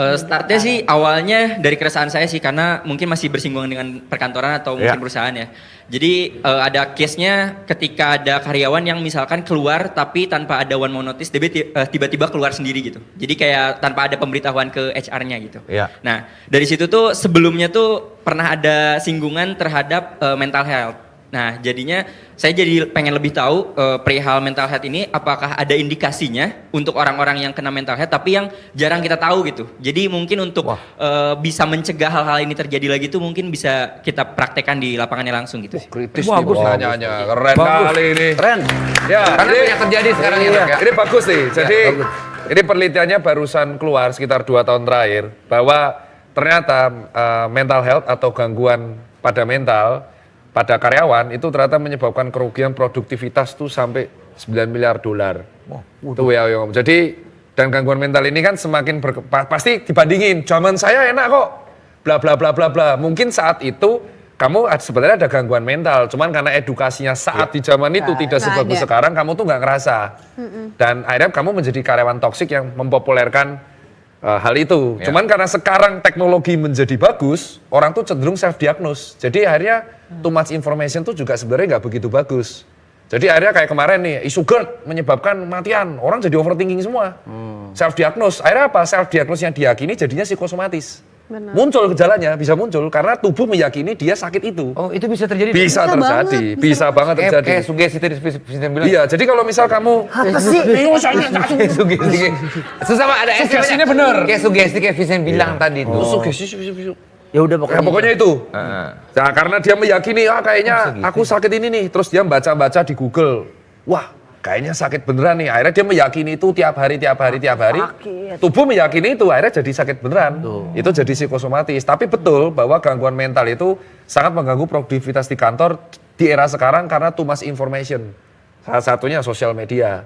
Startnya sih awalnya dari keresahan saya sih karena mungkin masih bersinggungan dengan perkantoran atau mungkin perusahaan ya. Jadi ada case-nya ketika ada karyawan yang misalkan keluar tapi tanpa ada one more notice, dia tiba-tiba keluar sendiri gitu. Jadi kayak tanpa ada pemberitahuan ke HR-nya gitu. Nah dari situ tuh sebelumnya tuh pernah ada singgungan terhadap mental health. Nah jadinya saya jadi pengen lebih tahu perihal mental health ini apakah ada indikasinya untuk orang-orang yang kena mental health tapi yang jarang kita tahu gitu. Jadi mungkin untuk bisa mencegah hal-hal ini terjadi lagi tuh mungkin bisa kita praktekkan di lapangannya langsung gitu. Kritis Bagus nanyanya, keren kali ini. Keren. Ya, Karena ini, banyak terjadi sekarang ini. Ya. ini bagus nih. Jadi bagus. ini penelitiannya barusan keluar sekitar 2 tahun terakhir bahwa ternyata mental health atau gangguan pada mental pada karyawan itu ternyata menyebabkan kerugian produktivitas tuh sampai 9 miliar dolar. Tuh ya, Om. Jadi dan gangguan mental ini kan semakin pasti dibandingin zaman saya enak kok. Bla bla bla bla bla. Mungkin saat itu kamu sebenarnya ada gangguan mental, cuman karena edukasinya saat di zaman itu tidak sebagus sekarang, kamu tuh nggak ngerasa. Dan akhirnya kamu menjadi karyawan toksik yang mempopulerkan hal itu. Cuman karena sekarang teknologi menjadi bagus, orang tuh cenderung self-diagnose. Jadi akhirnya too much information tuh juga sebenarnya nggak begitu bagus. Jadi akhirnya kayak kemarin nih, isu GERD menyebabkan kematian. Orang jadi overthinking semua. Self-diagnose. Akhirnya apa? Self-diagnose yang diyakini jadinya psikosomatis. Benar. Muncul gejalanya, bisa muncul karena tubuh meyakini dia sakit itu. Oh itu bisa terjadi? Bisa terjadi, bisa banget terjadi. Kayak sugesti tadi Vincent bilang. Iya, jadi kalau misal kamu Sugesti. Susah Pak, ada Sugestinya bener. Kayak sugesti kayak Vincent bilang tadi tuh. sugesti. Ya udah Ya, pokoknya itu. Nah, karena dia meyakini, kayaknya aku sakit ini nih. Terus dia baca-baca di Google. Wah, kayaknya sakit beneran nih. Akhirnya dia meyakini itu tiap hari. Tubuh meyakini itu, akhirnya jadi sakit beneran. Itu jadi psikosomatis. Tapi betul bahwa gangguan mental itu sangat mengganggu produktivitas di kantor di era sekarang karena too much information. Salah satunya sosial media.